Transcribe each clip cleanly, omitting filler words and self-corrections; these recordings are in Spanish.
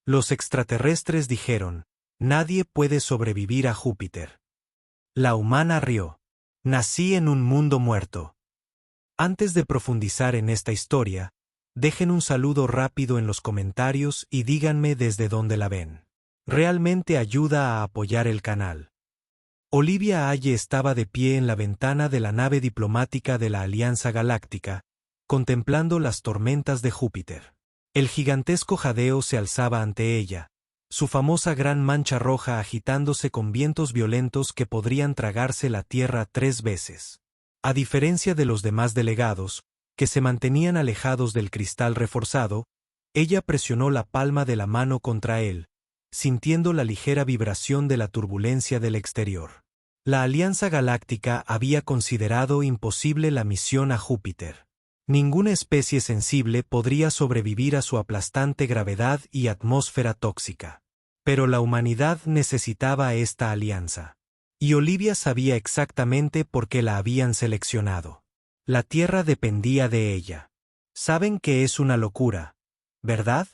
Los extraterrestres dijeron, nadie puede sobrevivir a Júpiter. La humana rió. Nací en un mundo muerto. Antes de profundizar en esta historia, dejen un saludo rápido en los comentarios y díganme desde dónde la ven. Realmente ayuda a apoyar el canal. Olivia Halle estaba de pie en la ventana de la nave diplomática de la Alianza Galáctica, contemplando las tormentas de Júpiter. El gigantesco jadeo se alzaba ante ella, su famosa gran mancha roja agitándose con vientos violentos que podrían tragarse la Tierra 3 veces. A diferencia de los demás delegados, que se mantenían alejados del cristal reforzado, ella presionó la palma de la mano contra él, sintiendo la ligera vibración de la turbulencia del exterior. La Alianza Galáctica había considerado imposible la misión a Júpiter. Ninguna especie sensible podría sobrevivir a su aplastante gravedad y atmósfera tóxica. Pero la humanidad necesitaba esta alianza. Y Olivia sabía exactamente por qué la habían seleccionado. La Tierra dependía de ella. Saben que es una locura, ¿verdad?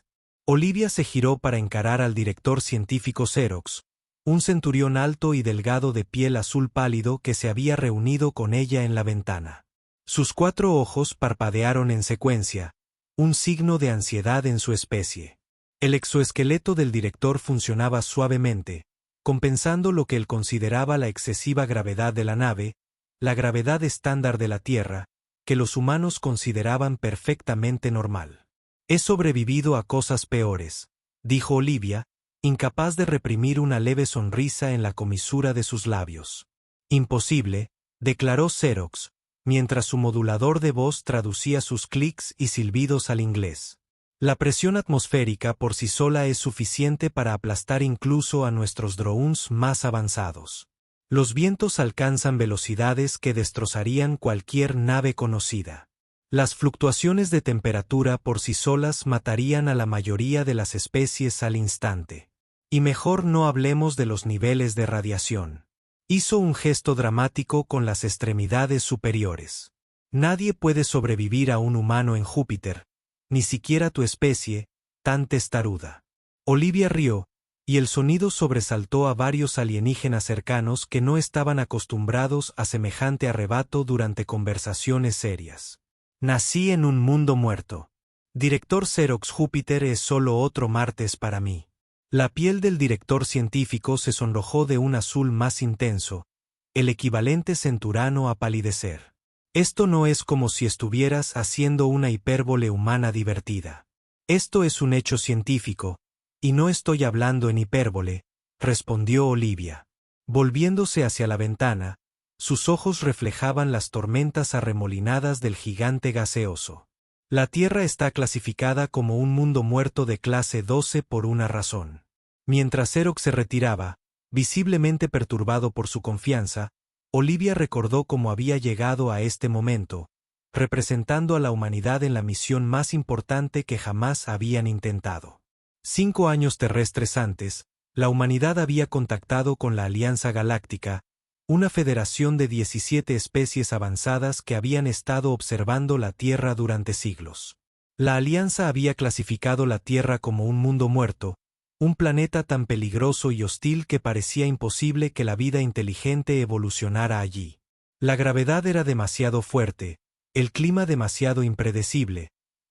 Olivia se giró para encarar al director científico Xerox, un centurión alto y delgado de piel azul pálido que se había reunido con ella en la ventana. Sus 4 ojos parpadearon en secuencia, un signo de ansiedad en su especie. El exoesqueleto del director funcionaba suavemente, compensando lo que él consideraba la excesiva gravedad de la nave, la gravedad estándar de la Tierra, que los humanos consideraban perfectamente normal. He sobrevivido a cosas peores, dijo Olivia, incapaz de reprimir una leve sonrisa en la comisura de sus labios. Imposible, declaró Xerox, mientras su modulador de voz traducía sus clics y silbidos al inglés. La presión atmosférica por sí sola es suficiente para aplastar incluso a nuestros drones más avanzados. Los vientos alcanzan velocidades que destrozarían cualquier nave conocida. Las fluctuaciones de temperatura por sí solas matarían a la mayoría de las especies al instante. Y mejor no hablemos de los niveles de radiación. Hizo un gesto dramático con las extremidades superiores. Nadie puede sobrevivir a un humano en Júpiter, ni siquiera tu especie, tan testaruda. Olivia rió, y el sonido sobresaltó a varios alienígenas cercanos que no estaban acostumbrados a semejante arrebato durante conversaciones serias. Nací en un mundo muerto. Director Xerox, Júpiter es solo otro martes para mí. La piel del director científico se sonrojó de un azul más intenso, el equivalente centurano a palidecer. Esto no es como si estuvieras haciendo una hipérbole humana divertida. Esto es un hecho científico, y no estoy hablando en hipérbole, respondió Olivia. Volviéndose hacia la ventana, sus ojos reflejaban las tormentas arremolinadas del gigante gaseoso. La Tierra está clasificada como un mundo muerto de clase 12 por una razón. Mientras Xerox se retiraba, visiblemente perturbado por su confianza, Olivia recordó cómo había llegado a este momento, representando a la humanidad en la misión más importante que jamás habían intentado. 5 años terrestres antes, la humanidad había contactado con la Alianza Galáctica, una federación de 17 especies avanzadas que habían estado observando la Tierra durante siglos. La Alianza había clasificado la Tierra como un mundo muerto, un planeta tan peligroso y hostil que parecía imposible que la vida inteligente evolucionara allí. La gravedad era demasiado fuerte, el clima demasiado impredecible,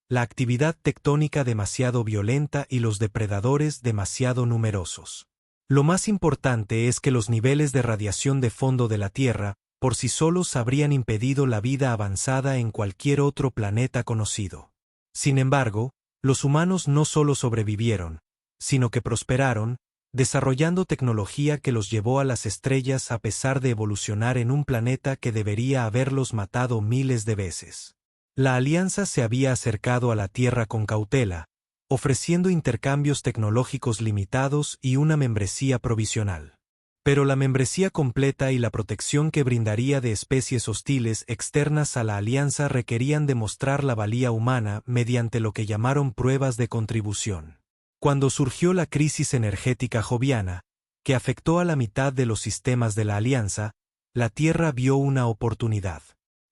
la actividad tectónica demasiado violenta y los depredadores demasiado numerosos. Lo más importante es que los niveles de radiación de fondo de la Tierra, por sí solos habrían impedido la vida avanzada en cualquier otro planeta conocido. Sin embargo, los humanos no solo sobrevivieron, sino que prosperaron, desarrollando tecnología que los llevó a las estrellas a pesar de evolucionar en un planeta que debería haberlos matado miles de veces. La Alianza se había acercado a la Tierra con cautela, ofreciendo intercambios tecnológicos limitados y una membresía provisional. Pero la membresía completa y la protección que brindaría de especies hostiles externas a la Alianza requerían demostrar la valía humana mediante lo que llamaron pruebas de contribución. Cuando surgió la crisis energética joviana, que afectó a la mitad de los sistemas de la Alianza, la Tierra vio una oportunidad.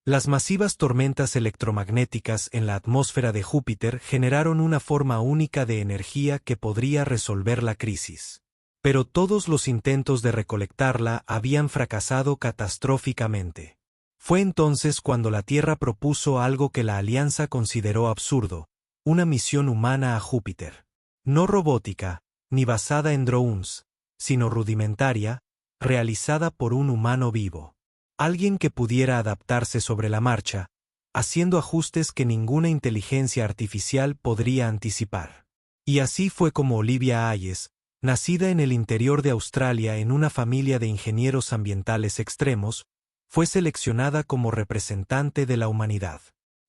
Las masivas tormentas electromagnéticas en la atmósfera de Júpiter generaron una forma única de energía que podría resolver la crisis. Pero todos los intentos de recolectarla habían fracasado catastróficamente. Fue entonces cuando la Tierra propuso algo que la Alianza consideró absurdo: una misión humana a Júpiter. No robótica, ni basada en drones, sino rudimentaria, realizada por un humano vivo. Alguien que pudiera adaptarse sobre la marcha, haciendo ajustes que ninguna inteligencia artificial podría anticipar. Y así fue como Olivia Hayes, nacida en el interior de Australia en una familia de ingenieros ambientales extremos, fue seleccionada como representante de la humanidad.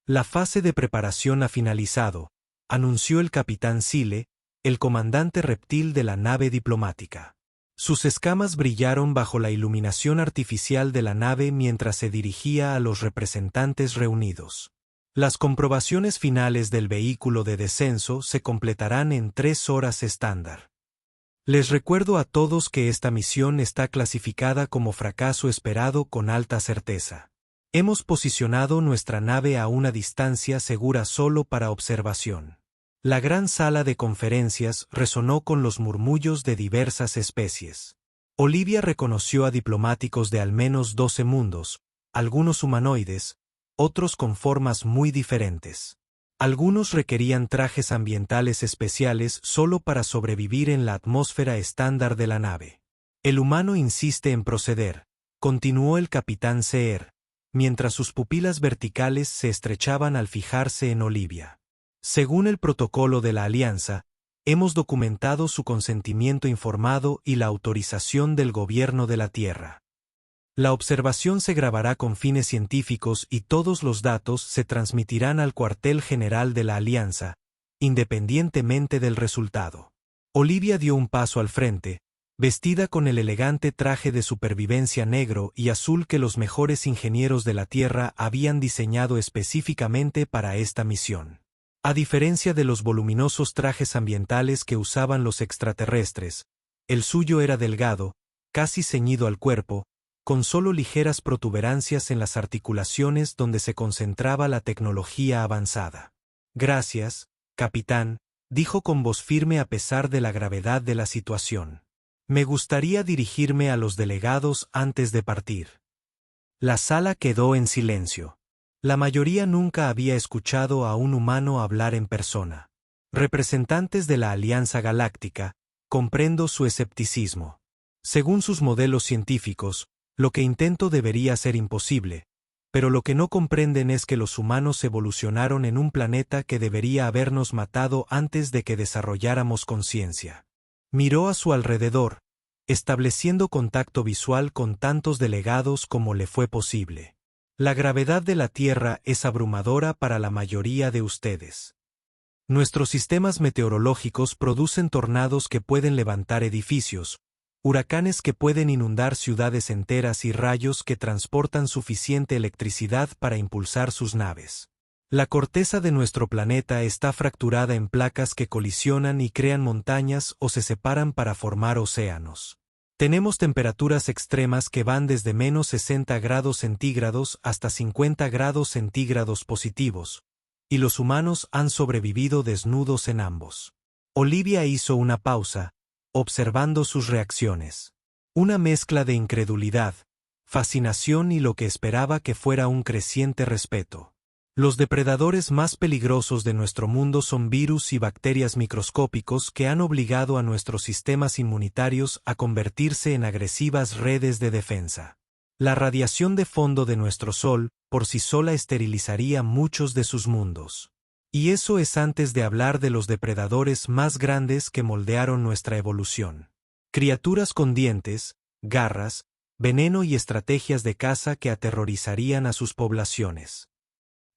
La fase de preparación ha finalizado, anunció el capitán Sile, el comandante reptil de la nave diplomática. Sus escamas brillaron bajo la iluminación artificial de la nave mientras se dirigía a los representantes reunidos. Las comprobaciones finales del vehículo de descenso se completarán en 3 horas estándar. Les recuerdo a todos que esta misión está clasificada como fracaso esperado con alta certeza. Hemos posicionado nuestra nave a una distancia segura solo para observación. La gran sala de conferencias resonó con los murmullos de diversas especies. Olivia reconoció a diplomáticos de al menos 12 mundos, algunos humanoides, otros con formas muy diferentes. Algunos requerían trajes ambientales especiales solo para sobrevivir en la atmósfera estándar de la nave. El humano insiste en proceder, continuó el capitán Seer, mientras sus pupilas verticales se estrechaban al fijarse en Olivia. Según el protocolo de la Alianza, hemos documentado su consentimiento informado y la autorización del gobierno de la Tierra. La observación se grabará con fines científicos y todos los datos se transmitirán al cuartel general de la Alianza, independientemente del resultado. Olivia dio un paso al frente, vestida con el elegante traje de supervivencia negro y azul que los mejores ingenieros de la Tierra habían diseñado específicamente para esta misión. A diferencia de los voluminosos trajes ambientales que usaban los extraterrestres, el suyo era delgado, casi ceñido al cuerpo, con solo ligeras protuberancias en las articulaciones donde se concentraba la tecnología avanzada. Gracias, capitán, dijo con voz firme a pesar de la gravedad de la situación. Me gustaría dirigirme a los delegados antes de partir. La sala quedó en silencio. La mayoría nunca había escuchado a un humano hablar en persona. Representantes de la Alianza Galáctica, comprendo su escepticismo. Según sus modelos científicos, lo que intento debería ser imposible, pero lo que no comprenden es que los humanos evolucionaron en un planeta que debería habernos matado antes de que desarrolláramos conciencia. Miró a su alrededor, estableciendo contacto visual con tantos delegados como le fue posible. La gravedad de la Tierra es abrumadora para la mayoría de ustedes. Nuestros sistemas meteorológicos producen tornados que pueden levantar edificios, huracanes que pueden inundar ciudades enteras y rayos que transportan suficiente electricidad para impulsar sus naves. La corteza de nuestro planeta está fracturada en placas que colisionan y crean montañas o se separan para formar océanos. Tenemos temperaturas extremas que van desde menos 60 grados centígrados hasta 50 grados centígrados positivos, y los humanos han sobrevivido desnudos en ambos. Olivia hizo una pausa, observando sus reacciones. Una mezcla de incredulidad, fascinación y lo que esperaba que fuera un creciente respeto. Los depredadores más peligrosos de nuestro mundo son virus y bacterias microscópicos que han obligado a nuestros sistemas inmunitarios a convertirse en agresivas redes de defensa. La radiación de fondo de nuestro Sol, por sí sola esterilizaría muchos de sus mundos. Y eso es antes de hablar de los depredadores más grandes que moldearon nuestra evolución. Criaturas con dientes, garras, veneno y estrategias de caza que aterrorizarían a sus poblaciones.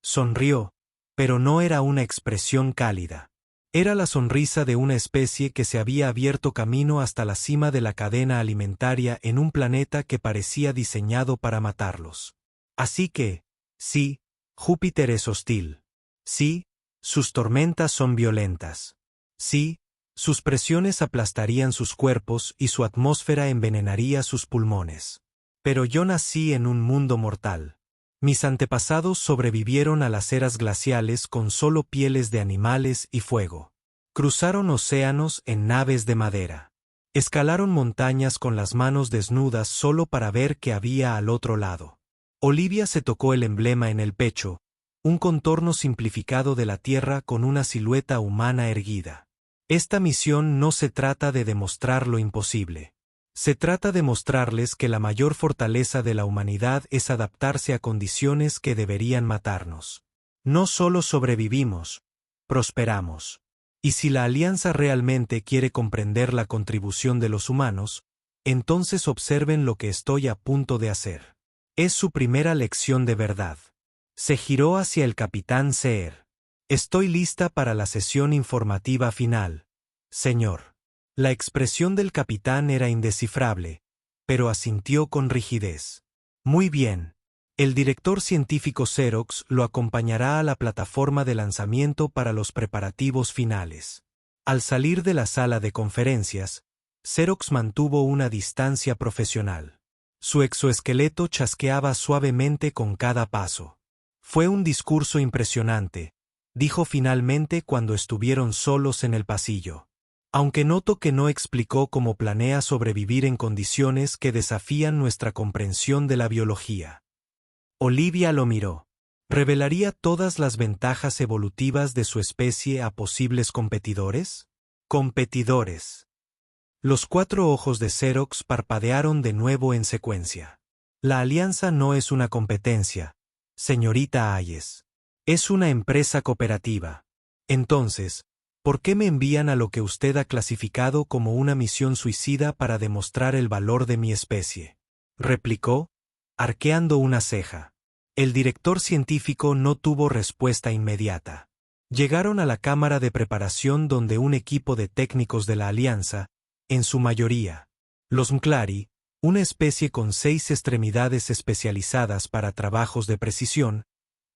Sonrió, pero no era una expresión cálida. Era la sonrisa de una especie que se había abierto camino hasta la cima de la cadena alimentaria en un planeta que parecía diseñado para matarlos. Así que, sí, Júpiter es hostil. Sí, sus tormentas son violentas. Sí, sus presiones aplastarían sus cuerpos y su atmósfera envenenaría sus pulmones. Pero yo nací en un mundo mortal. Mis antepasados sobrevivieron a las eras glaciales con solo pieles de animales y fuego. Cruzaron océanos en naves de madera. Escalaron montañas con las manos desnudas solo para ver qué había al otro lado. Olivia se tocó el emblema en el pecho, un contorno simplificado de la Tierra con una silueta humana erguida. Esta misión no se trata de demostrar lo imposible. Se trata de mostrarles que la mayor fortaleza de la humanidad es adaptarse a condiciones que deberían matarnos. No solo sobrevivimos, prosperamos. Y si la Alianza realmente quiere comprender la contribución de los humanos, entonces observen lo que estoy a punto de hacer. Es su primera lección de verdad. Se giró hacia el capitán Seer. Estoy lista para la sesión informativa final, señor. La expresión del capitán era indescifrable, pero asintió con rigidez. Muy bien. El director científico Xerox lo acompañará a la plataforma de lanzamiento para los preparativos finales. Al salir de la sala de conferencias, Xerox mantuvo una distancia profesional. Su exoesqueleto chasqueaba suavemente con cada paso. Fue un discurso impresionante, dijo finalmente cuando estuvieron solos en el pasillo. Aunque noto que no explicó cómo planea sobrevivir en condiciones que desafían nuestra comprensión de la biología. Olivia lo miró. ¿Revelaría todas las ventajas evolutivas de su especie a posibles competidores? Competidores. Los 4 ojos de Xerox parpadearon de nuevo en secuencia. La alianza no es una competencia, señorita Hayes. Es una empresa cooperativa. Entonces, ¿por qué me envían a lo que usted ha clasificado como una misión suicida para demostrar el valor de mi especie? Replicó, arqueando una ceja. El director científico no tuvo respuesta inmediata. Llegaron a la cámara de preparación donde un equipo de técnicos de la Alianza, en su mayoría, los Mclari, una especie con 6 extremidades especializadas para trabajos de precisión,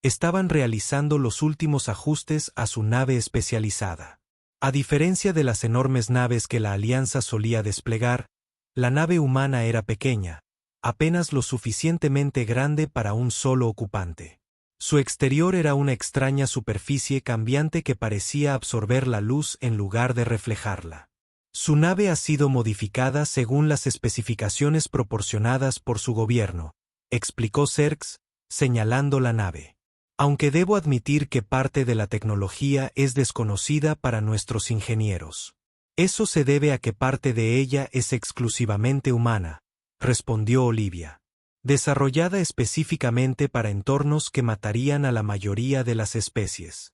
estaban realizando los últimos ajustes a su nave especializada. A diferencia de las enormes naves que la Alianza solía desplegar, la nave humana era pequeña, apenas lo suficientemente grande para un solo ocupante. Su exterior era una extraña superficie cambiante que parecía absorber la luz en lugar de reflejarla. Su nave ha sido modificada según las especificaciones proporcionadas por su gobierno, explicó Xerx, señalando la nave. Aunque debo admitir que parte de la tecnología es desconocida para nuestros ingenieros. Eso se debe a que parte de ella es exclusivamente humana, respondió Olivia. Desarrollada específicamente para entornos que matarían a la mayoría de las especies.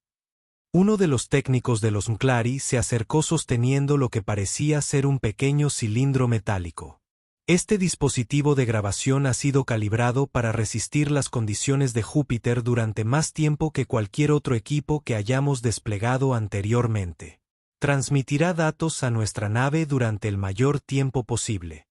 Uno de los técnicos de los Mclari se acercó sosteniendo lo que parecía ser un pequeño cilindro metálico. Este dispositivo de grabación ha sido calibrado para resistir las condiciones de Júpiter durante más tiempo que cualquier otro equipo que hayamos desplegado anteriormente. Transmitirá datos a nuestra nave durante el mayor tiempo posible.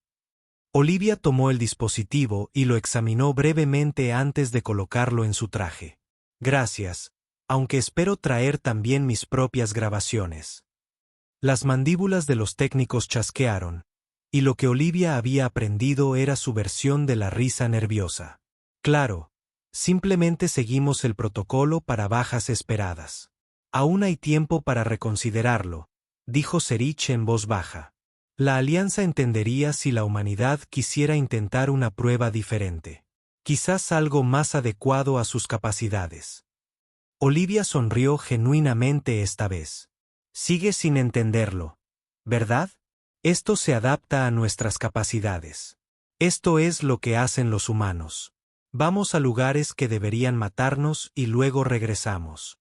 Olivia tomó el dispositivo y lo examinó brevemente antes de colocarlo en su traje. Gracias, aunque espero traer también mis propias grabaciones. Las mandíbulas de los técnicos chasquearon, y lo que Olivia había aprendido era su versión de la risa nerviosa. Claro, simplemente seguimos el protocolo para bajas esperadas. Aún hay tiempo para reconsiderarlo, dijo Serich en voz baja. La Alianza entendería si la humanidad quisiera intentar una prueba diferente. Quizás algo más adecuado a sus capacidades. Olivia sonrió genuinamente esta vez. Sigue sin entenderlo, ¿verdad? Esto se adapta a nuestras capacidades. Esto es lo que hacen los humanos. Vamos a lugares que deberían matarnos y luego regresamos.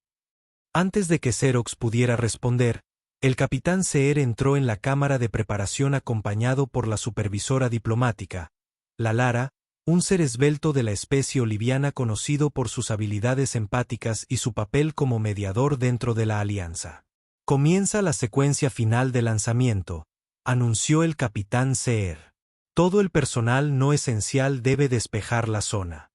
Antes de que Xerox pudiera responder, el capitán Seer entró en la cámara de preparación acompañado por la supervisora diplomática, la Lara, un ser esbelto de la especie oliviana conocido por sus habilidades empáticas y su papel como mediador dentro de la Alianza. Comienza la secuencia final de lanzamiento, anunció el capitán Seer. Todo el personal no esencial debe despejar la zona.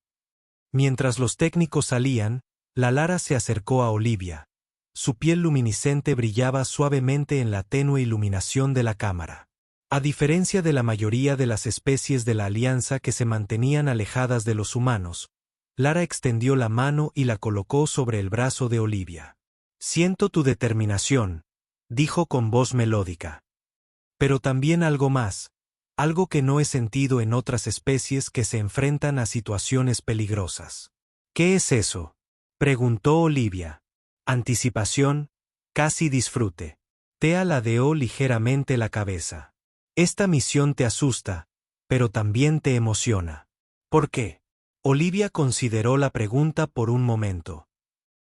Mientras los técnicos salían, la Lara se acercó a Olivia. Su piel luminiscente brillaba suavemente en la tenue iluminación de la cámara. A diferencia de la mayoría de las especies de la Alianza que se mantenían alejadas de los humanos, Lara extendió la mano y la colocó sobre el brazo de Olivia. Siento tu determinación, dijo con voz melódica. Pero también algo más, algo que no he sentido en otras especies que se enfrentan a situaciones peligrosas. ¿Qué es eso?, preguntó Olivia. Anticipación, casi disfrute. Thea ladeó ligeramente la cabeza. Esta misión te asusta, pero también te emociona. ¿Por qué? Olivia consideró la pregunta por un momento.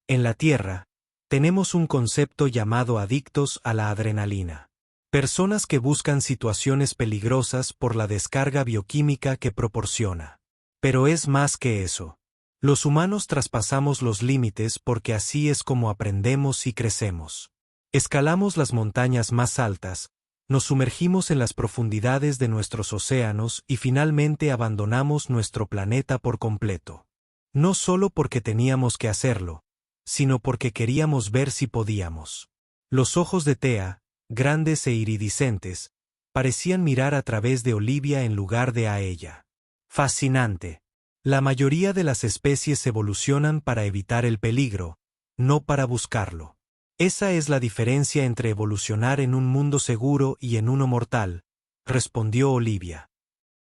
En la Tierra, tenemos un concepto llamado adictos a la adrenalina. Personas que buscan situaciones peligrosas por la descarga bioquímica que proporciona. Pero es más que eso. Los humanos traspasamos los límites porque así es como aprendemos y crecemos. Escalamos las montañas más altas, nos sumergimos en las profundidades de nuestros océanos y finalmente abandonamos nuestro planeta por completo. No solo porque teníamos que hacerlo, sino porque queríamos ver si podíamos. Los ojos de Thea, grandes e iridiscentes, parecían mirar a través de Olivia en lugar de a ella. Fascinante. La mayoría de las especies evolucionan para evitar el peligro, no para buscarlo. Esa es la diferencia entre evolucionar en un mundo seguro y en uno mortal, respondió Olivia.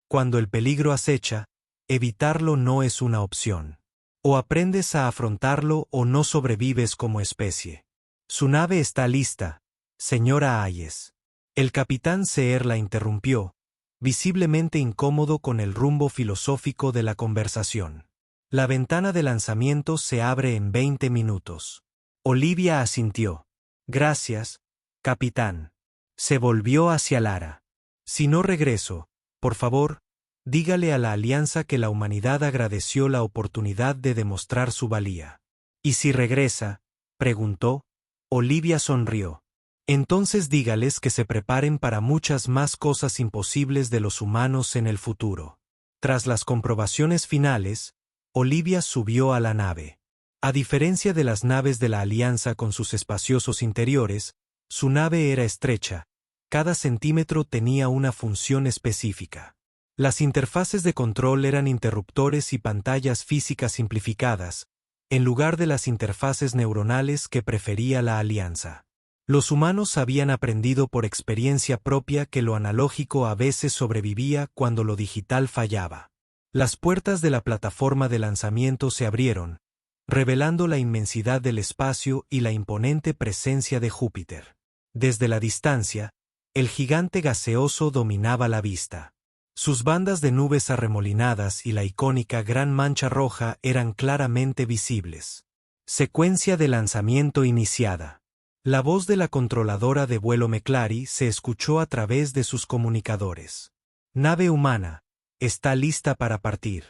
Cuando el peligro acecha, evitarlo no es una opción. O aprendes a afrontarlo o no sobrevives como especie. Su nave está lista, señora Hayes. El capitán Seher la interrumpió, visiblemente incómodo con el rumbo filosófico de la conversación. La ventana de lanzamiento se abre en 20 minutos. Olivia asintió. Gracias, capitán. Se volvió hacia Lara. Si no regreso, por favor, dígale a la Alianza que la humanidad agradeció la oportunidad de demostrar su valía. ¿Y si regresa?, preguntó. Olivia sonrió. Entonces dígales que se preparen para muchas más cosas imposibles de los humanos en el futuro. Tras las comprobaciones finales, Olivia subió a la nave. A diferencia de las naves de la Alianza con sus espaciosos interiores, su nave era estrecha. Cada centímetro tenía una función específica. Las interfaces de control eran interruptores y pantallas físicas simplificadas, en lugar de las interfaces neuronales que prefería la Alianza. Los humanos habían aprendido por experiencia propia que lo analógico a veces sobrevivía cuando lo digital fallaba. Las puertas de la plataforma de lanzamiento se abrieron, revelando la inmensidad del espacio y la imponente presencia de Júpiter. Desde la distancia, el gigante gaseoso dominaba la vista. Sus bandas de nubes arremolinadas y la icónica gran mancha roja eran claramente visibles. Secuencia de lanzamiento iniciada. La voz de la controladora de vuelo Meclari se escuchó a través de sus comunicadores. Nave humana, está lista para partir.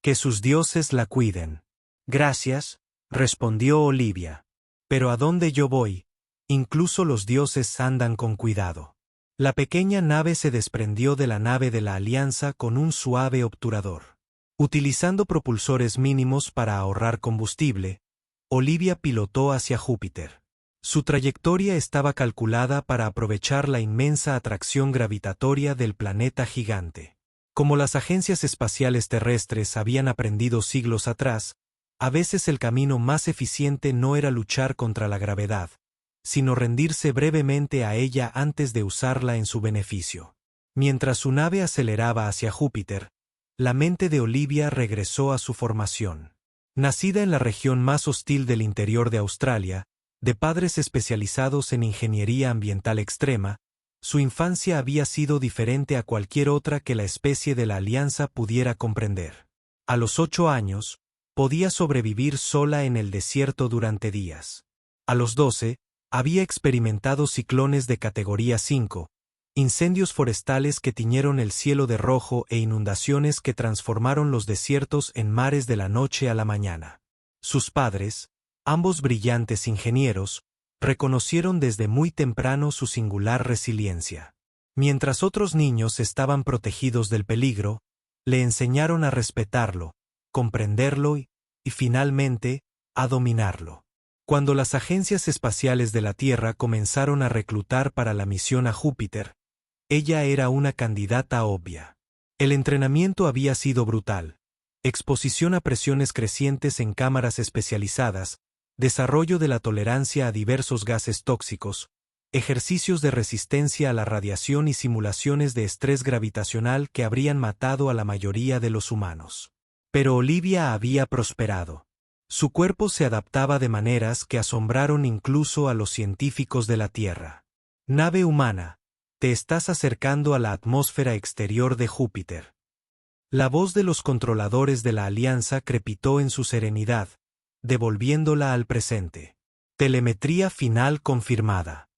Que sus dioses la cuiden. Gracias, respondió Olivia. Pero ¿a dónde yo voy? Incluso los dioses andan con cuidado. La pequeña nave se desprendió de la nave de la Alianza con un suave obturador. Utilizando propulsores mínimos para ahorrar combustible, Olivia pilotó hacia Júpiter. Su trayectoria estaba calculada para aprovechar la inmensa atracción gravitatoria del planeta gigante. Como las agencias espaciales terrestres habían aprendido siglos atrás, a veces el camino más eficiente no era luchar contra la gravedad, sino rendirse brevemente a ella antes de usarla en su beneficio. Mientras su nave aceleraba hacia Júpiter, la mente de Olivia regresó a su formación. Nacida en la región más hostil del interior de Australia, de padres especializados en ingeniería ambiental extrema, su infancia había sido diferente a cualquier otra que la especie de la Alianza pudiera comprender. A los 8 años, podía sobrevivir sola en el desierto durante días. A los 12, había experimentado ciclones de categoría 5, incendios forestales que tiñeron el cielo de rojo e inundaciones que transformaron los desiertos en mares de la noche a la mañana. Sus padres, ambos brillantes ingenieros, reconocieron desde muy temprano su singular resiliencia. Mientras otros niños estaban protegidos del peligro, le enseñaron a respetarlo, comprenderlo y, finalmente, a dominarlo. Cuando las agencias espaciales de la Tierra comenzaron a reclutar para la misión a Júpiter, ella era una candidata obvia. El entrenamiento había sido brutal. exposición a presiones crecientes en cámaras especializadas, desarrollo de la tolerancia a diversos gases tóxicos, ejercicios de resistencia a la radiación y simulaciones de estrés gravitacional que habrían matado a la mayoría de los humanos. Pero Olivia había prosperado. Su cuerpo se adaptaba de maneras que asombraron incluso a los científicos de la Tierra. Nave humana, te estás acercando a la atmósfera exterior de Júpiter. La voz de los controladores de la Alianza crepitó en su serenidad, devolviéndola al presente. Telemetría final confirmada.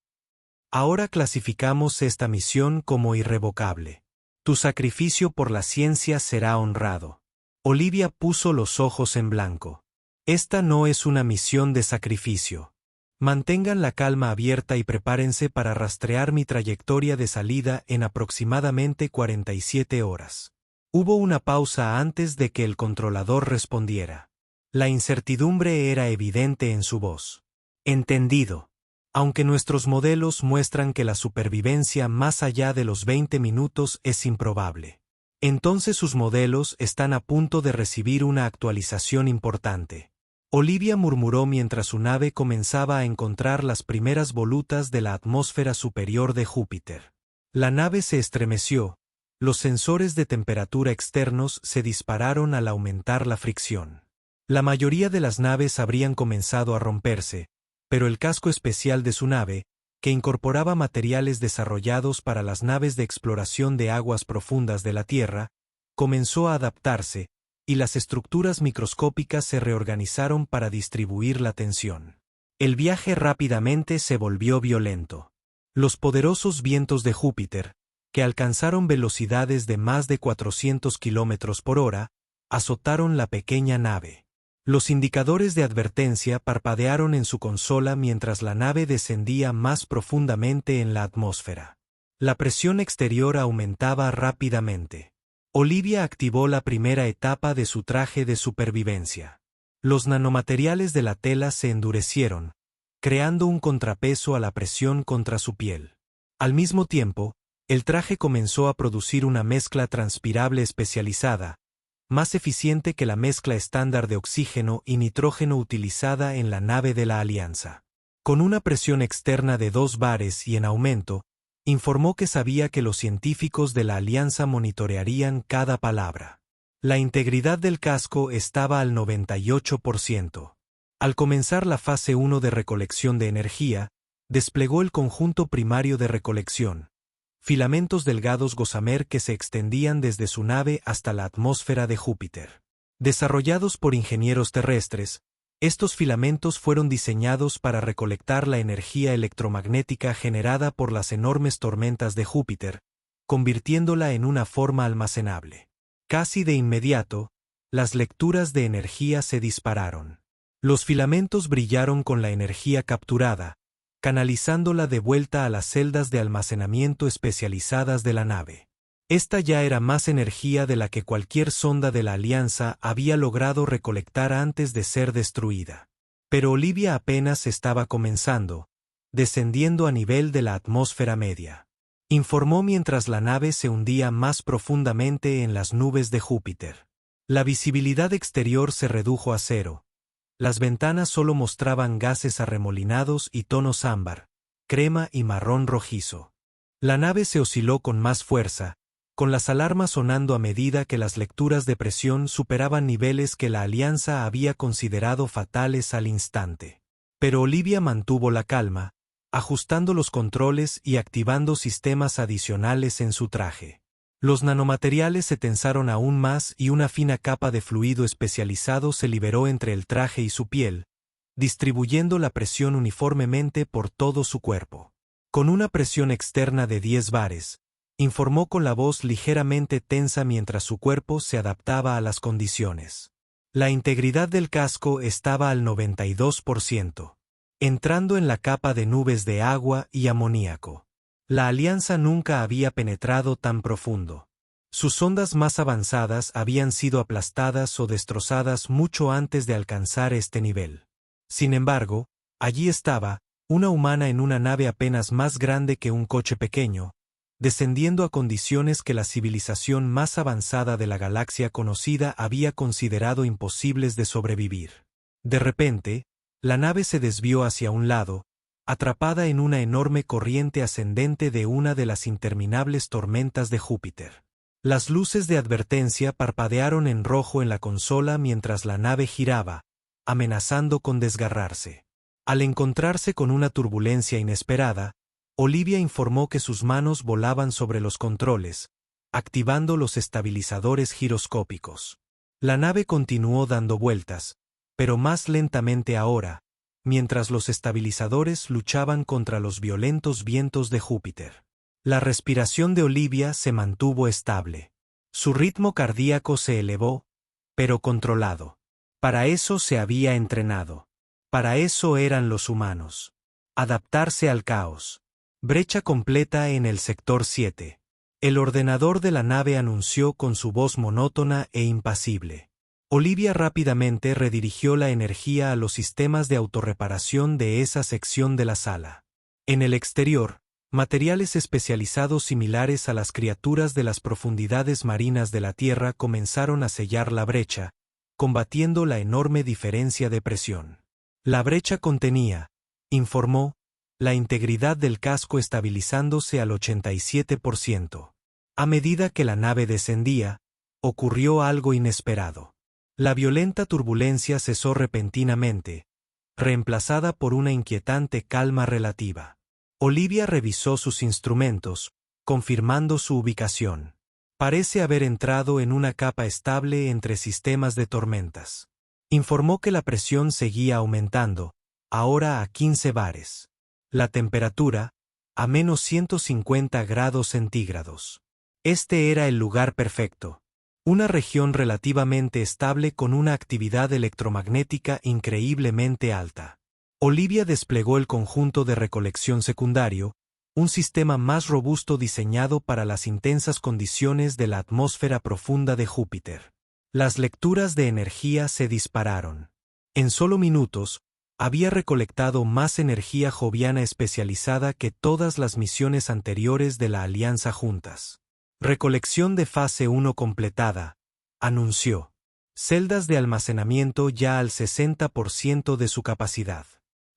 Ahora clasificamos esta misión como irrevocable. Tu sacrificio por la ciencia será honrado. Olivia puso los ojos en blanco. Esta no es una misión de sacrificio. Mantengan la calma abierta y prepárense para rastrear mi trayectoria de salida en aproximadamente 47 horas. Hubo una pausa antes de que el controlador respondiera. La incertidumbre era evidente en su voz. Entendido. Aunque nuestros modelos muestran que la supervivencia más allá de los 20 minutos es improbable. Entonces sus modelos están a punto de recibir una actualización importante. Olivia murmuró mientras su nave comenzaba a encontrar las primeras volutas de la atmósfera superior de Júpiter. La nave se estremeció, los sensores de temperatura externos se dispararon al aumentar la fricción. La mayoría de las naves habrían comenzado a romperse, pero el casco especial de su nave, que incorporaba materiales desarrollados para las naves de exploración de aguas profundas de la Tierra, comenzó a adaptarse, y las estructuras microscópicas se reorganizaron para distribuir la tensión. El viaje rápidamente se volvió violento. Los poderosos vientos de Júpiter, que alcanzaron velocidades de más de 400 kilómetros por hora, azotaron la pequeña nave. Los indicadores de advertencia parpadearon en su consola mientras la nave descendía más profundamente en la atmósfera. La presión exterior aumentaba rápidamente. Olivia activó la primera etapa de su traje de supervivencia. Los nanomateriales de la tela se endurecieron, creando un contrapeso a la presión contra su piel. Al mismo tiempo, el traje comenzó a producir una mezcla transpirable especializada, más eficiente que la mezcla estándar de oxígeno y nitrógeno utilizada en la nave de la Alianza. Con una presión externa de 2 bares y en aumento, informó que sabía que los científicos de la Alianza monitorearían cada palabra. La integridad del casco estaba al 98%. Al comenzar la fase 1 de recolección de energía, desplegó el conjunto primario de recolección, filamentos delgados gossamer que se extendían desde su nave hasta la atmósfera de Júpiter. Desarrollados por ingenieros terrestres, estos filamentos fueron diseñados para recolectar la energía electromagnética generada por las enormes tormentas de Júpiter, convirtiéndola en una forma almacenable. Casi de inmediato, las lecturas de energía se dispararon. Los filamentos brillaron con la energía capturada, canalizándola de vuelta a las celdas de almacenamiento especializadas de la nave. Esta ya era más energía de la que cualquier sonda de la Alianza había logrado recolectar antes de ser destruida. Pero Olivia apenas estaba comenzando, descendiendo a nivel de la atmósfera media. Informó mientras la nave se hundía más profundamente en las nubes de Júpiter. La visibilidad exterior se redujo a cero. Las ventanas solo mostraban gases arremolinados y tonos ámbar, crema y marrón rojizo. La nave se osciló con más fuerza, con las alarmas sonando a medida que las lecturas de presión superaban niveles que la Alianza había considerado fatales al instante. Pero Olivia mantuvo la calma, ajustando los controles y activando sistemas adicionales en su traje. Los nanomateriales se tensaron aún más y una fina capa de fluido especializado se liberó entre el traje y su piel, distribuyendo la presión uniformemente por todo su cuerpo. Con una presión externa de 10 bares, informó con la voz ligeramente tensa mientras su cuerpo se adaptaba a las condiciones. La integridad del casco estaba al 92%, entrando en la capa de nubes de agua y amoníaco. La Alianza nunca había penetrado tan profundo. Sus sondas más avanzadas habían sido aplastadas o destrozadas mucho antes de alcanzar este nivel. Sin embargo, allí estaba, una humana en una nave apenas más grande que un coche pequeño, descendiendo a condiciones que la civilización más avanzada de la galaxia conocida había considerado imposibles de sobrevivir. De repente, la nave se desvió hacia un lado, atrapada en una enorme corriente ascendente de una de las interminables tormentas de Júpiter. Las luces de advertencia parpadearon en rojo en la consola mientras la nave giraba, amenazando con desgarrarse. Al encontrarse con una turbulencia inesperada, Olivia informó que sus manos volaban sobre los controles, activando los estabilizadores giroscópicos. La nave continuó dando vueltas, pero más lentamente ahora, mientras los estabilizadores luchaban contra los violentos vientos de Júpiter. La respiración de Olivia se mantuvo estable. Su ritmo cardíaco se elevó, pero controlado. Para eso se había entrenado. Para eso eran los humanos. Adaptarse al caos. Brecha completa en el sector 7. El ordenador de la nave anunció con su voz monótona e impasible. Olivia rápidamente redirigió la energía a los sistemas de autorreparación de esa sección de la sala. En el exterior, materiales especializados similares a las criaturas de las profundidades marinas de la Tierra comenzaron a sellar la brecha, combatiendo la enorme diferencia de presión. La brecha contenía, informó, la integridad del casco estabilizándose al 87%. A medida que la nave descendía, ocurrió algo inesperado. La violenta turbulencia cesó repentinamente, reemplazada por una inquietante calma relativa. Olivia revisó sus instrumentos, confirmando su ubicación. Parece haber entrado en una capa estable entre sistemas de tormentas. Informó que la presión seguía aumentando, ahora a 15 bares. La temperatura, a menos 150 grados centígrados. Este era el lugar perfecto. Una región relativamente estable con una actividad electromagnética increíblemente alta. Olivia desplegó el conjunto de recolección secundario, un sistema más robusto diseñado para las intensas condiciones de la atmósfera profunda de Júpiter. Las lecturas de energía se dispararon. En solo minutos, había recolectado más energía joviana especializada que todas las misiones anteriores de la Alianza juntas. Recolección de fase 1 completada, anunció. Celdas de almacenamiento ya al 60% de su capacidad.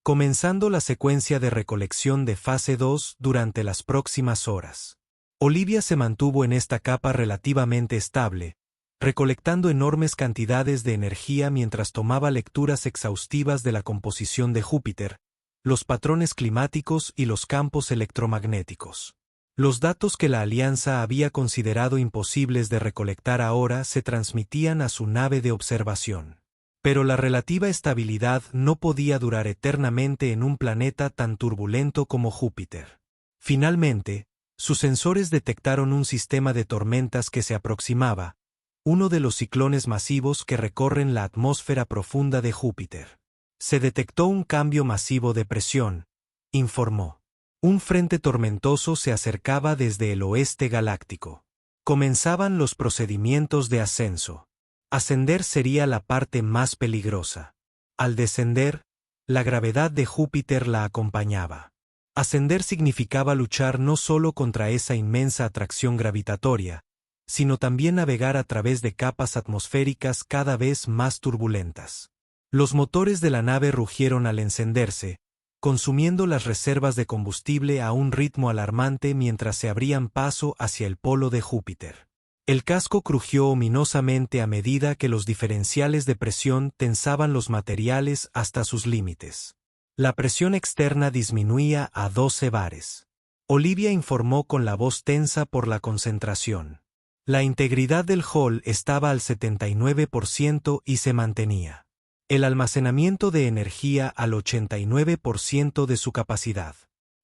Comenzando la secuencia de recolección de fase 2 durante las próximas horas. Olivia se mantuvo en esta capa relativamente estable, recolectando enormes cantidades de energía mientras tomaba lecturas exhaustivas de la composición de Júpiter, los patrones climáticos y los campos electromagnéticos. Los datos que la Alianza había considerado imposibles de recolectar ahora se transmitían a su nave de observación. Pero la relativa estabilidad no podía durar eternamente en un planeta tan turbulento como Júpiter. Finalmente, sus sensores detectaron un sistema de tormentas que se aproximaba, uno de los ciclones masivos que recorren la atmósfera profunda de Júpiter. Se detectó un cambio masivo de presión, informó. Un frente tormentoso se acercaba desde el oeste galáctico. Comenzaban los procedimientos de ascenso. Ascender sería la parte más peligrosa. Al descender, la gravedad de Júpiter la acompañaba. Ascender significaba luchar no solo contra esa inmensa atracción gravitatoria, sino también navegar a través de capas atmosféricas cada vez más turbulentas. Los motores de la nave rugieron al encenderse, consumiendo las reservas de combustible a un ritmo alarmante mientras se abrían paso hacia el polo de Júpiter. El casco crujió ominosamente a medida que los diferenciales de presión tensaban los materiales hasta sus límites. La presión externa disminuía a 12 bares. Olivia informó con la voz tensa por la concentración. La integridad del hull estaba al 79% y se mantenía. El almacenamiento de energía al 89% de su capacidad.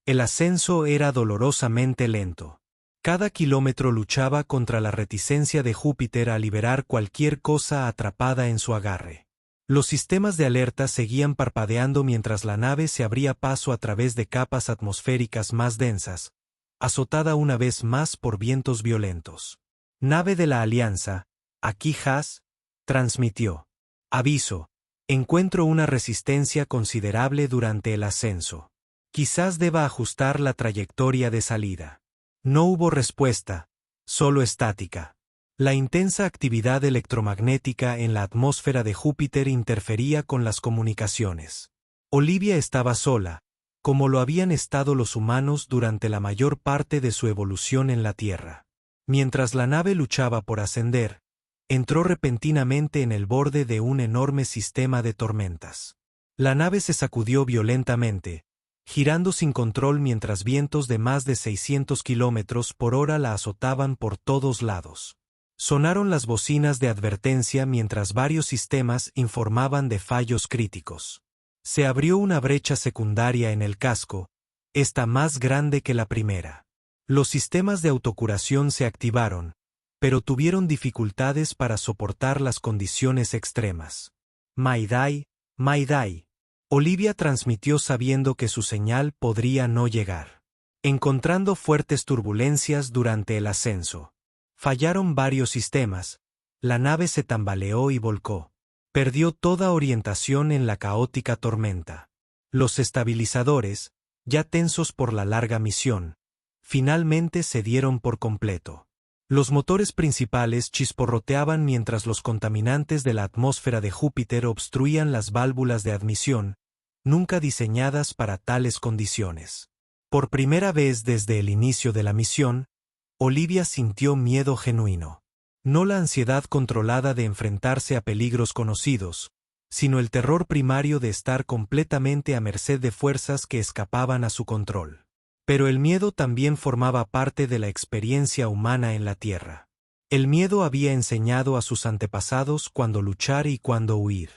El ascenso era dolorosamente lento. Cada kilómetro luchaba contra la reticencia de Júpiter a liberar cualquier cosa atrapada en su agarre. Los sistemas de alerta seguían parpadeando mientras la nave se abría paso a través de capas atmosféricas más densas, azotada una vez más por vientos violentos. Nave de la Alianza, aquí Haas, transmitió. Aviso, encuentro una resistencia considerable durante el ascenso. Quizás deba ajustar la trayectoria de salida. No hubo respuesta, solo estática. La intensa actividad electromagnética en la atmósfera de Júpiter interfería con las comunicaciones. Olivia estaba sola, como lo habían estado los humanos durante la mayor parte de su evolución en la Tierra. Mientras la nave luchaba por ascender, entró repentinamente en el borde de un enorme sistema de tormentas. La nave se sacudió violentamente, girando sin control mientras vientos de más de 600 kilómetros por hora la azotaban por todos lados. Sonaron las bocinas de advertencia mientras varios sistemas informaban de fallos críticos. Se abrió una brecha secundaria en el casco, esta más grande que la primera. Los sistemas de autocuración se activaron, pero tuvieron dificultades para soportar las condiciones extremas. Mayday, Mayday. Olivia transmitió sabiendo que su señal podría no llegar. Encontrando fuertes turbulencias durante el ascenso. Fallaron varios sistemas, la nave se tambaleó y volcó. Perdió toda orientación en la caótica tormenta. Los estabilizadores, ya tensos por la larga misión, finalmente cedieron por completo. Los motores principales chisporroteaban mientras los contaminantes de la atmósfera de Júpiter obstruían las válvulas de admisión, nunca diseñadas para tales condiciones. Por primera vez desde el inicio de la misión, Olivia sintió miedo genuino. No la ansiedad controlada de enfrentarse a peligros conocidos, sino el terror primario de estar completamente a merced de fuerzas que escapaban a su control. Pero el miedo también formaba parte de la experiencia humana en la Tierra. El miedo había enseñado a sus antepasados cuándo luchar y cuándo huir.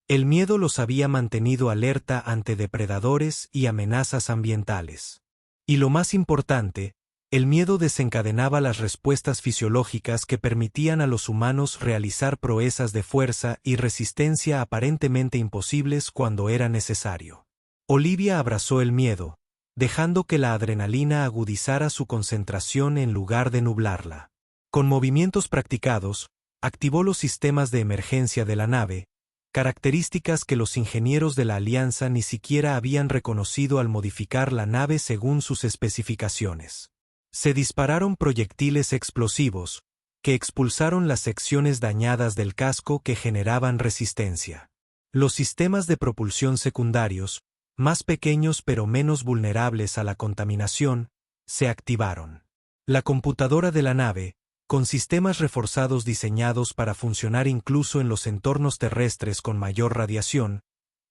El miedo los había mantenido alerta ante depredadores y amenazas ambientales. Y lo más importante, el miedo desencadenaba las respuestas fisiológicas que permitían a los humanos realizar proezas de fuerza y resistencia aparentemente imposibles cuando era necesario. Olivia abrazó el miedo, dejando que la adrenalina agudizara su concentración en lugar de nublarla. Con movimientos practicados, activó los sistemas de emergencia de la nave, características que los ingenieros de la Alianza ni siquiera habían reconocido al modificar la nave según sus especificaciones. Se dispararon proyectiles explosivos, que expulsaron las secciones dañadas del casco que generaban resistencia. Los sistemas de propulsión secundarios, más pequeños pero menos vulnerables a la contaminación, se activaron. La computadora de la nave, con sistemas reforzados diseñados para funcionar incluso en los entornos terrestres con mayor radiación,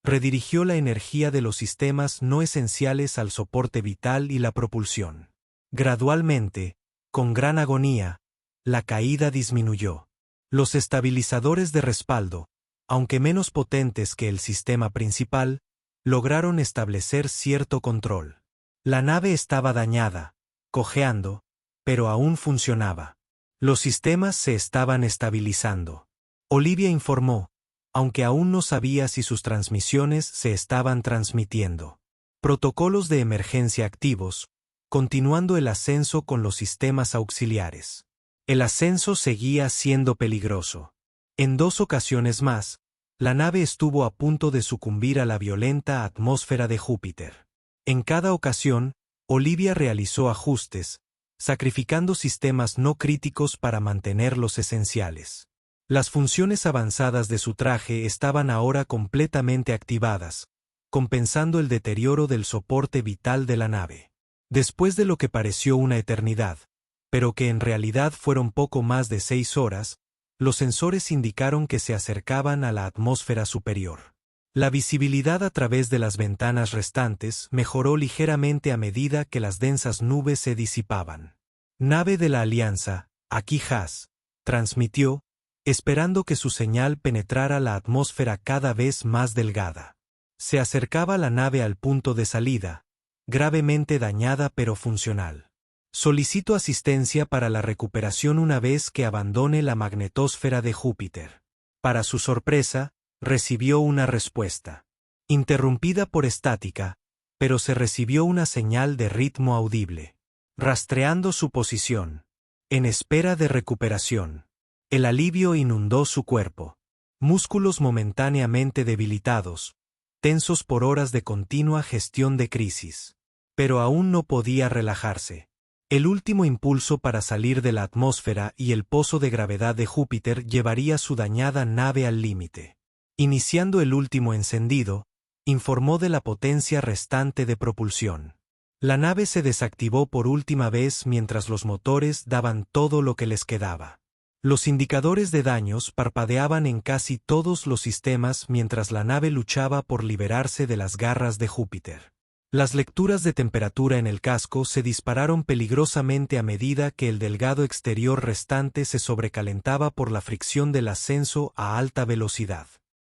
redirigió la energía de los sistemas no esenciales al soporte vital y la propulsión. Gradualmente, con gran agonía, la caída disminuyó. Los estabilizadores de respaldo, aunque menos potentes que el sistema principal, lograron establecer cierto control. La nave estaba dañada, cojeando, pero aún funcionaba. Los sistemas se estaban estabilizando. Olivia informó, aunque aún no sabía si sus transmisiones se estaban transmitiendo. Protocolos de emergencia activos, continuando el ascenso con los sistemas auxiliares. El ascenso seguía siendo peligroso. En 2 ocasiones más, la nave estuvo a punto de sucumbir a la violenta atmósfera de Júpiter. En cada ocasión, Olivia realizó ajustes, sacrificando sistemas no críticos para mantener los esenciales. Las funciones avanzadas de su traje estaban ahora completamente activadas, compensando el deterioro del soporte vital de la nave. Después de lo que pareció una eternidad, pero que en realidad fueron poco más de 6 horas, los sensores indicaron que se acercaban a la atmósfera superior. La visibilidad a través de las ventanas restantes mejoró ligeramente a medida que las densas nubes se disipaban. Nave de la Alianza, aquí Haas, transmitió, esperando que su señal penetrara la atmósfera cada vez más delgada. Se acercaba la nave al punto de salida, gravemente dañada pero funcional. Solicito asistencia para la recuperación una vez que abandone la magnetosfera de Júpiter. Para su sorpresa, recibió una respuesta. Interrumpida por estática, pero se recibió una señal de ritmo audible. Rastreando su posición. En espera de recuperación. El alivio inundó su cuerpo. Músculos momentáneamente debilitados, tensos por horas de continua gestión de crisis. Pero aún no podía relajarse. El último impulso para salir de la atmósfera y el pozo de gravedad de Júpiter llevaría su dañada nave al límite. Iniciando el último encendido, informó de la potencia restante de propulsión. La nave se desactivó por última vez mientras los motores daban todo lo que les quedaba. Los indicadores de daños parpadeaban en casi todos los sistemas mientras la nave luchaba por liberarse de las garras de Júpiter. Las lecturas de temperatura en el casco se dispararon peligrosamente a medida que el delgado exterior restante se sobrecalentaba por la fricción del ascenso a alta velocidad.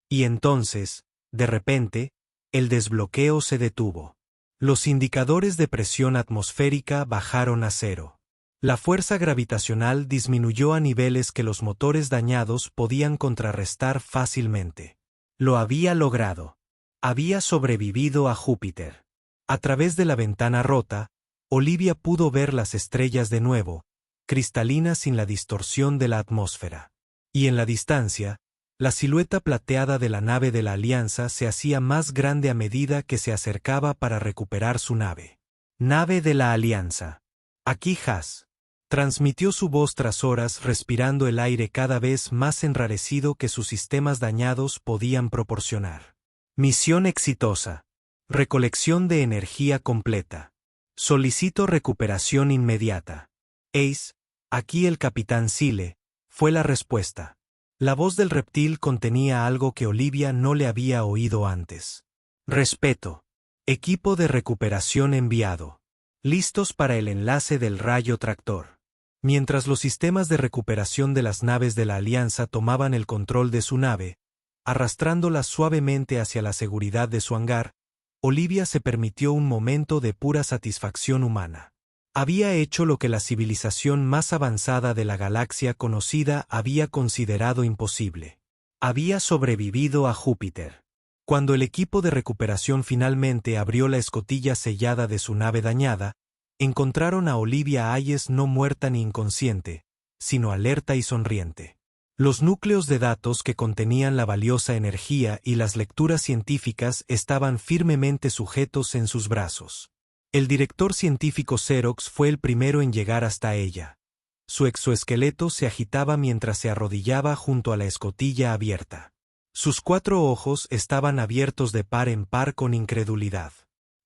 Y entonces, de repente, el desbloqueo se detuvo. Los indicadores de presión atmosférica bajaron a cero. La fuerza gravitacional disminuyó a niveles que los motores dañados podían contrarrestar fácilmente. Lo había logrado. Había sobrevivido a Júpiter. A través de la ventana rota, Olivia pudo ver las estrellas de nuevo, cristalinas sin la distorsión de la atmósfera. Y en la distancia, la silueta plateada de la nave de la Alianza se hacía más grande a medida que se acercaba para recuperar su nave. Nave de la Alianza. Aquí Haas. Transmitió su voz tras horas respirando el aire cada vez más enrarecido que sus sistemas dañados podían proporcionar. Misión exitosa. Recolección de energía completa. Solicito recuperación inmediata. Ace, aquí el capitán Sile, fue la respuesta. La voz del reptil contenía algo que Olivia no le había oído antes. Respeto. Equipo de recuperación enviado. Listos para el enlace del rayo tractor. Mientras los sistemas de recuperación de las naves de la Alianza tomaban el control de su nave, arrastrándola suavemente hacia la seguridad de su hangar, Olivia se permitió un momento de pura satisfacción humana. Había hecho lo que la civilización más avanzada de la galaxia conocida había considerado imposible. Había sobrevivido a Júpiter. Cuando el equipo de recuperación finalmente abrió la escotilla sellada de su nave dañada, encontraron a Olivia Hayes no muerta ni inconsciente, sino alerta y sonriente. Los núcleos de datos que contenían la valiosa energía y las lecturas científicas estaban firmemente sujetos en sus brazos. El director científico Xerox fue el primero en llegar hasta ella. Su exoesqueleto se agitaba mientras se arrodillaba junto a la escotilla abierta. Sus 4 ojos estaban abiertos de par en par con incredulidad.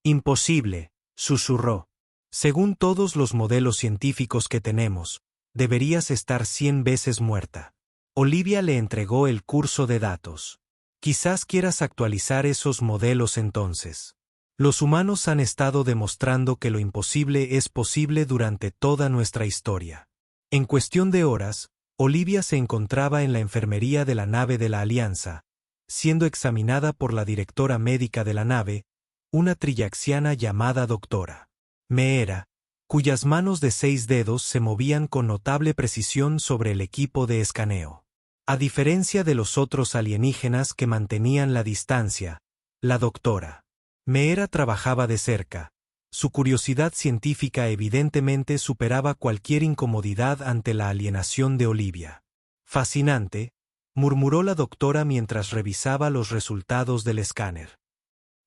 «Imposible», susurró. «Según todos los modelos científicos que tenemos, deberías estar 100 veces muerta». Olivia le entregó el curso de datos. Quizás quieras actualizar esos modelos entonces. Los humanos han estado demostrando que lo imposible es posible durante toda nuestra historia. En cuestión de horas, Olivia se encontraba en la enfermería de la nave de la Alianza, siendo examinada por la directora médica de la nave, una trillaxiana llamada Doctora Meera, cuyas manos de 6 dedos se movían con notable precisión sobre el equipo de escaneo. A diferencia de los otros alienígenas que mantenían la distancia, la doctora Meera trabajaba de cerca. Su curiosidad científica evidentemente superaba cualquier incomodidad ante la alienación de Olivia. «Fascinante», murmuró la doctora mientras revisaba los resultados del escáner.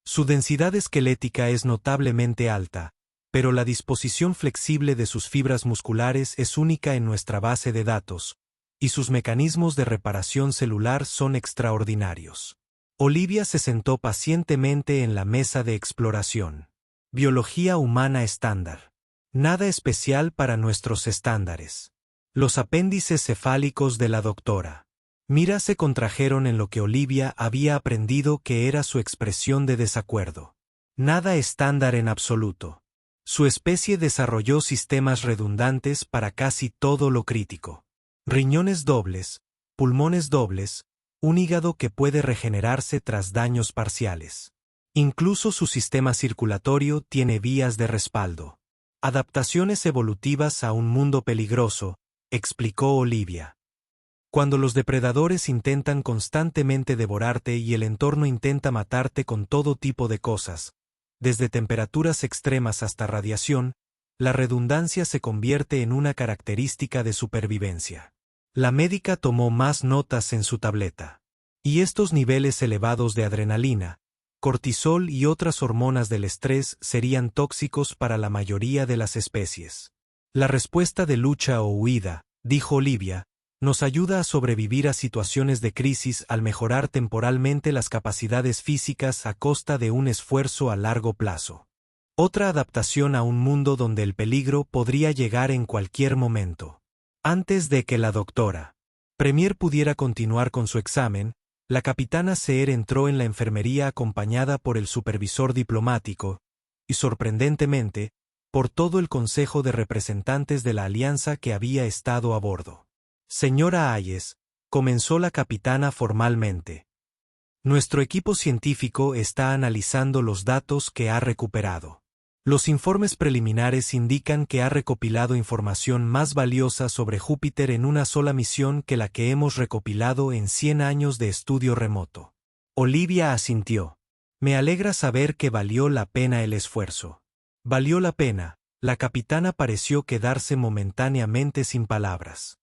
«Su densidad esquelética es notablemente alta, pero la disposición flexible de sus fibras musculares es única en nuestra base de datos, y sus mecanismos de reparación celular son extraordinarios». Olivia se sentó pacientemente en la mesa de exploración. Biología humana estándar. Nada especial para nuestros estándares. Los apéndices cefálicos de la doctora Mira se contrajeron en lo que Olivia había aprendido que era su expresión de desacuerdo. Nada estándar en absoluto. Su especie desarrolló sistemas redundantes para casi todo lo crítico. Riñones dobles, pulmones dobles, un hígado que puede regenerarse tras daños parciales. Incluso su sistema circulatorio tiene vías de respaldo. Adaptaciones evolutivas a un mundo peligroso, explicó Olivia. Cuando los depredadores intentan constantemente devorarte y el entorno intenta matarte con todo tipo de cosas, desde temperaturas extremas hasta radiación, la redundancia se convierte en una característica de supervivencia. La médica tomó más notas en su tableta. Y estos niveles elevados de adrenalina, cortisol y otras hormonas del estrés serían tóxicos para la mayoría de las especies. La respuesta de lucha o huida, dijo Olivia, nos ayuda a sobrevivir a situaciones de crisis al mejorar temporalmente las capacidades físicas a costa de un esfuerzo a largo plazo. Otra adaptación a un mundo donde el peligro podría llegar en cualquier momento. Antes de que la doctora Premier pudiera continuar con su examen, la capitana Seer entró en la enfermería acompañada por el supervisor diplomático, y sorprendentemente, por todo el consejo de representantes de la alianza que había estado a bordo. Señora Hayes, comenzó la capitana formalmente. Nuestro equipo científico está analizando los datos que ha recuperado. Los informes preliminares indican que ha recopilado información más valiosa sobre Júpiter en una sola misión que la que hemos recopilado en 100 años de estudio remoto. Olivia asintió. Me alegra saber que valió la pena el esfuerzo. Valió la pena. La capitana pareció quedarse momentáneamente sin palabras.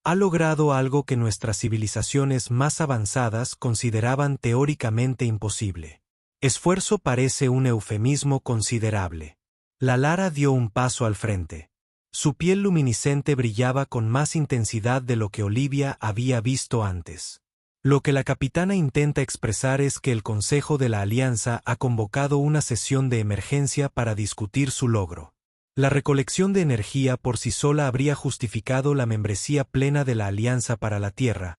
Ha logrado algo que nuestras civilizaciones más avanzadas consideraban teóricamente imposible. Esfuerzo parece un eufemismo considerable. La Lara dio un paso al frente. Su piel luminiscente brillaba con más intensidad de lo que Olivia había visto antes. Lo que la capitana intenta expresar es que el Consejo de la Alianza ha convocado una sesión de emergencia para discutir su logro. La recolección de energía por sí sola habría justificado la membresía plena de la Alianza para la Tierra,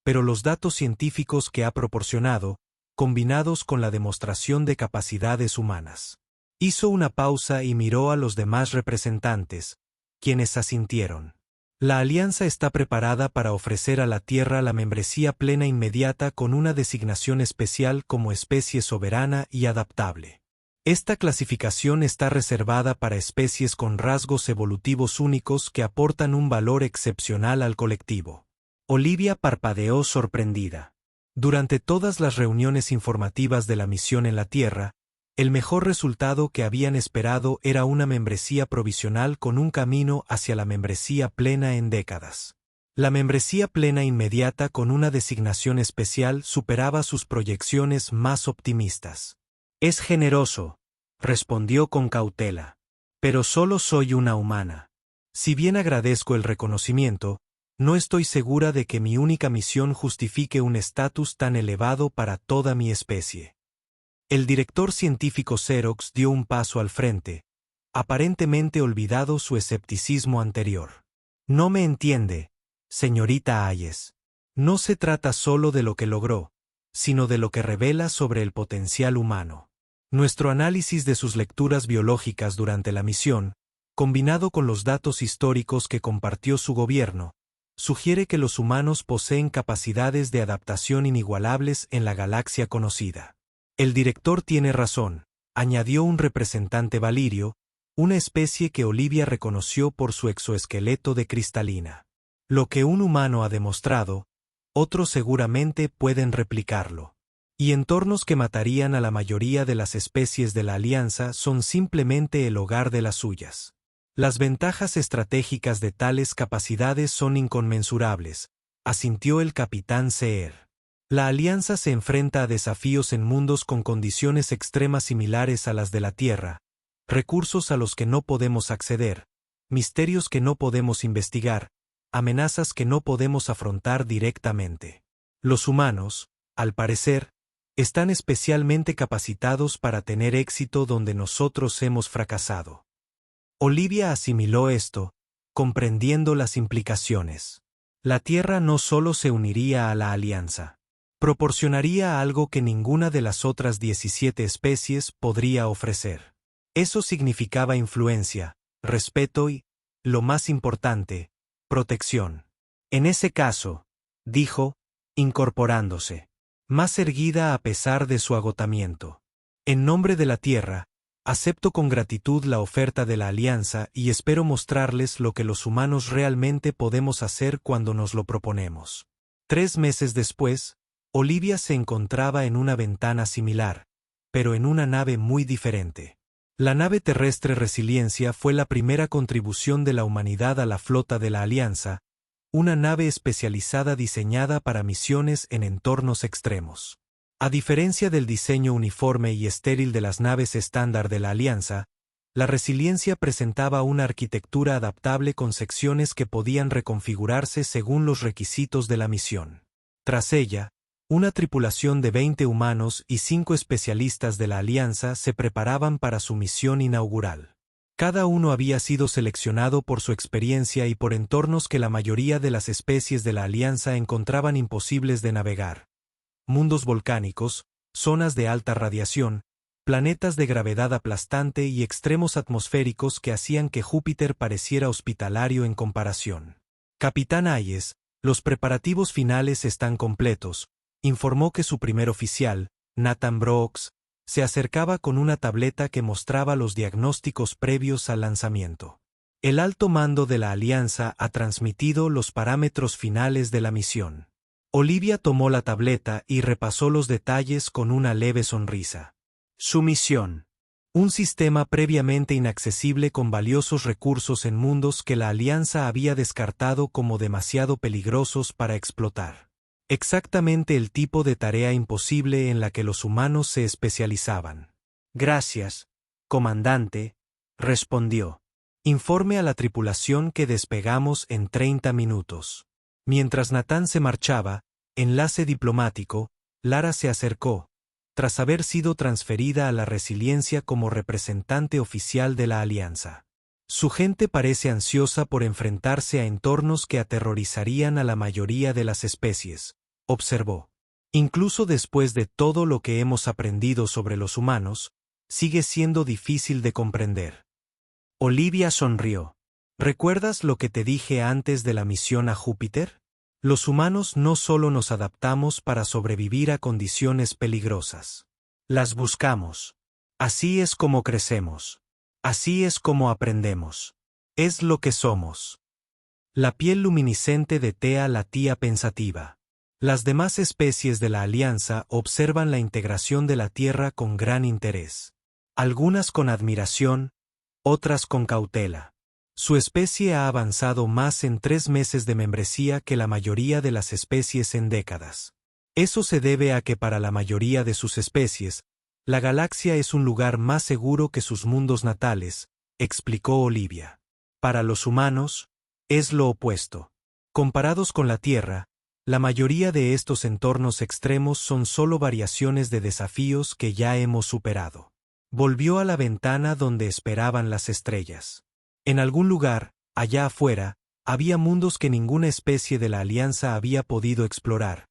pero los datos científicos que ha proporcionado, combinados con la demostración de capacidades humanas. Hizo una pausa y miró a los demás representantes, quienes asintieron. La Alianza está preparada para ofrecer a la Tierra la membresía plena inmediata con una designación especial como especie soberana y adaptable. Esta clasificación está reservada para especies con rasgos evolutivos únicos que aportan un valor excepcional al colectivo. Olivia parpadeó sorprendida. Durante todas las reuniones informativas de la misión en la Tierra, el mejor resultado que habían esperado era una membresía provisional con un camino hacia la membresía plena en décadas. La membresía plena inmediata con una designación especial superaba sus proyecciones más optimistas. Es generoso, respondió con cautela. Pero solo soy una humana. Si bien agradezco el reconocimiento, no estoy segura de que mi única misión justifique un estatus tan elevado para toda mi especie. El director científico Xerox dio un paso al frente, aparentemente olvidado su escepticismo anterior. No me entiende, señorita Hayes. No se trata solo de lo que logró, sino de lo que revela sobre el potencial humano. Nuestro análisis de sus lecturas biológicas durante la misión, combinado con los datos históricos que compartió su gobierno, sugiere que los humanos poseen capacidades de adaptación inigualables en la galaxia conocida. El director tiene razón, añadió un representante valirio, una especie que Olivia reconoció por su exoesqueleto de cristalina. Lo que un humano ha demostrado, otros seguramente pueden replicarlo. Y entornos que matarían a la mayoría de las especies de la Alianza son simplemente el hogar de las suyas. Las ventajas estratégicas de tales capacidades son inconmensurables, asintió el capitán Seer. La Alianza se enfrenta a desafíos en mundos con condiciones extremas similares a las de la Tierra, recursos a los que no podemos acceder, misterios que no podemos investigar, amenazas que no podemos afrontar directamente. Los humanos, al parecer, están especialmente capacitados para tener éxito donde nosotros hemos fracasado. Olivia asimiló esto, comprendiendo las implicaciones. La Tierra no solo se uniría a la Alianza, proporcionaría algo que ninguna de las otras 17 especies podría ofrecer. Eso significaba influencia, respeto y, lo más importante, protección. En ese caso, dijo, incorporándose, más erguida a pesar de su agotamiento. En nombre de la Tierra, acepto con gratitud la oferta de la Alianza y espero mostrarles lo que los humanos realmente podemos hacer cuando nos lo proponemos. 3 meses después, Olivia se encontraba en una ventana similar, pero en una nave muy diferente. La nave terrestre Resiliencia fue la primera contribución de la humanidad a la flota de la Alianza, una nave especializada diseñada para misiones en entornos extremos. A diferencia del diseño uniforme y estéril de las naves estándar de la Alianza, La resiliencia presentaba una arquitectura adaptable con secciones que podían reconfigurarse según los requisitos de la misión. Tras ella, una tripulación de 20 humanos y 5 especialistas de la Alianza se preparaban para su misión inaugural. Cada uno había sido seleccionado por su experiencia y por entornos que la mayoría de las especies de la Alianza encontraban imposibles de navegar. Mundos volcánicos, zonas de alta radiación, planetas de gravedad aplastante y extremos atmosféricos que hacían que Júpiter pareciera hospitalario en comparación. Capitán Hayes, los preparativos finales están completos, informó que su primer oficial, Nathan Brooks, se acercaba con una tableta que mostraba los diagnósticos previos al lanzamiento. El alto mando de la Alianza ha transmitido los parámetros finales de la misión. Olivia tomó la tableta y repasó los detalles con una leve sonrisa. Su misión. Un sistema previamente inaccesible con valiosos recursos en mundos que la Alianza había descartado como demasiado peligrosos para explotar. Exactamente el tipo de tarea imposible en la que los humanos se especializaban. Gracias, comandante, respondió. Informe a la tripulación que despegamos en 30 minutos. Mientras Nathan se marchaba, enlace diplomático, Lara se acercó, tras haber sido transferida a la Resiliencia como representante oficial de la Alianza. Su gente parece ansiosa por enfrentarse a entornos que aterrorizarían a la mayoría de las especies, observó. Incluso después de todo lo que hemos aprendido sobre los humanos, sigue siendo difícil de comprender. Olivia sonrió. ¿Recuerdas lo que te dije antes de la misión a Júpiter? Los humanos no solo nos adaptamos para sobrevivir a condiciones peligrosas. Las buscamos. Así es como crecemos. Así es como aprendemos. Es lo que somos. La piel luminiscente de Thea latía pensativa. Las demás especies de la Alianza observan la integración de la Tierra con gran interés. Algunas con admiración, otras con cautela. Su especie ha avanzado más en 3 meses de membresía que la mayoría de las especies en décadas. Eso se debe a que para la mayoría de sus especies, la galaxia es un lugar más seguro que sus mundos natales, explicó Olivia. Para los humanos, es lo opuesto. Comparados con la Tierra, la mayoría de estos entornos extremos son solo variaciones de desafíos que ya hemos superado. Volvió a la ventana donde esperaban las estrellas. En algún lugar, allá afuera, había mundos que ninguna especie de la Alianza había podido explorar,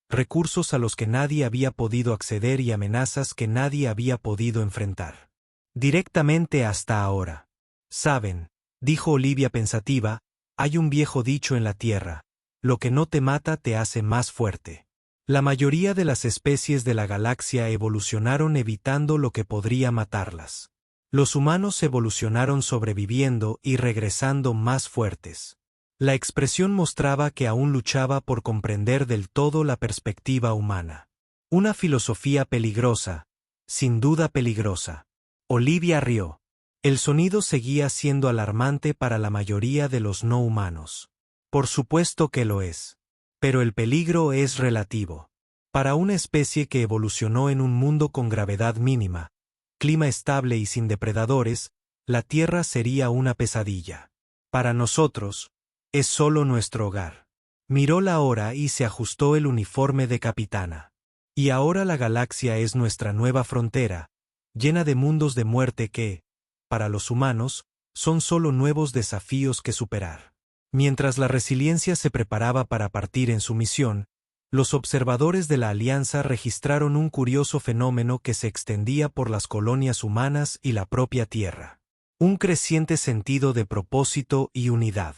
recursos a los que nadie había podido acceder y amenazas que nadie había podido enfrentar. Directamente hasta ahora. Saben, dijo Olivia pensativa, hay un viejo dicho en la Tierra, lo que no te mata te hace más fuerte. La mayoría de las especies de la galaxia evolucionaron evitando lo que podría matarlas. Los humanos evolucionaron sobreviviendo y regresando más fuertes. La expresión mostraba que aún luchaba por comprender del todo la perspectiva humana. Una filosofía peligrosa, sin duda peligrosa. Olivia rió. El sonido seguía siendo alarmante para la mayoría de los no humanos. Por supuesto que lo es. Pero el peligro es relativo. Para una especie que evolucionó en un mundo con gravedad mínima, clima estable y sin depredadores, la Tierra sería una pesadilla. Para nosotros, es solo nuestro hogar. Miró la hora y se ajustó el uniforme de capitana. Y ahora la galaxia es nuestra nueva frontera, llena de mundos de muerte que, para los humanos, son solo nuevos desafíos que superar. Mientras la Resiliencia se preparaba para partir en su misión, los observadores de la Alianza registraron un curioso fenómeno que se extendía por las colonias humanas y la propia Tierra. Un creciente sentido de propósito y unidad.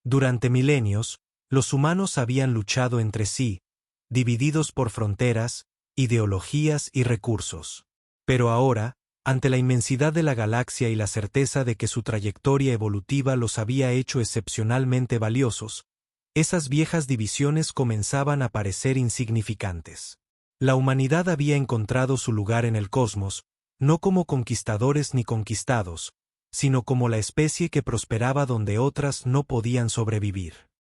Durante milenios, los humanos habían luchado entre sí, divididos por fronteras, ideologías y recursos. Pero ahora, ante la inmensidad de la galaxia y la certeza de que su trayectoria evolutiva los había hecho excepcionalmente valiosos, esas viejas divisiones comenzaban a parecer insignificantes. La humanidad había encontrado su lugar en el cosmos, no como conquistadores ni conquistados, sino como la especie que prosperaba donde otras no podían sobrevivir.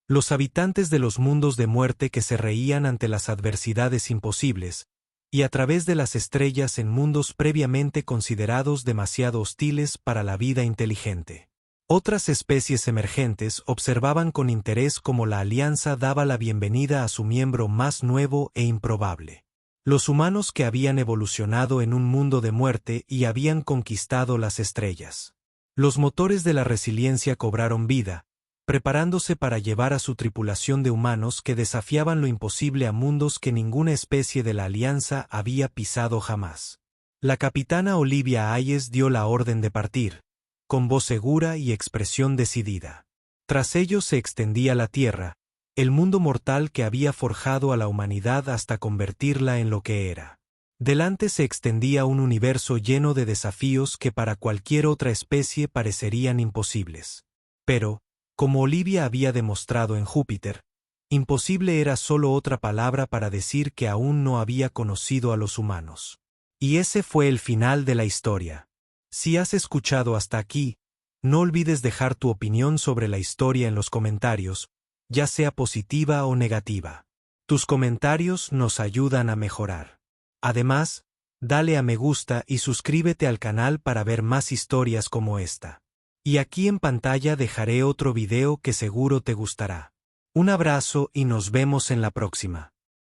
Los habitantes de los mundos de muerte que se reían ante las adversidades imposibles, y a través de las estrellas en mundos previamente considerados demasiado hostiles para la vida inteligente. Otras especies emergentes observaban con interés cómo la Alianza daba la bienvenida a su miembro más nuevo e improbable. Los humanos que habían evolucionado en un mundo de muerte y habían conquistado las estrellas. Los motores de la resiliencia cobraron vida, preparándose para llevar a su tripulación de humanos que desafiaban lo imposible a mundos que ninguna especie de la Alianza había pisado jamás. La capitana Olivia Hayes dio la orden de partir, con voz segura y expresión decidida. Tras ellos se extendía la Tierra, el mundo mortal que había forjado a la humanidad hasta convertirla en lo que era. Delante se extendía un universo lleno de desafíos que para cualquier otra especie parecerían imposibles. Pero, como Olivia había demostrado en Júpiter, imposible era solo otra palabra para decir que aún no había conocido a los humanos. Y ese fue el final de la historia. Si has escuchado hasta aquí, no olvides dejar tu opinión sobre la historia en los comentarios, ya sea positiva o negativa. Tus comentarios nos ayudan a mejorar. Además, dale a me gusta y suscríbete al canal para ver más historias como esta. Y aquí en pantalla dejaré otro video que seguro te gustará. Un abrazo y nos vemos en la próxima.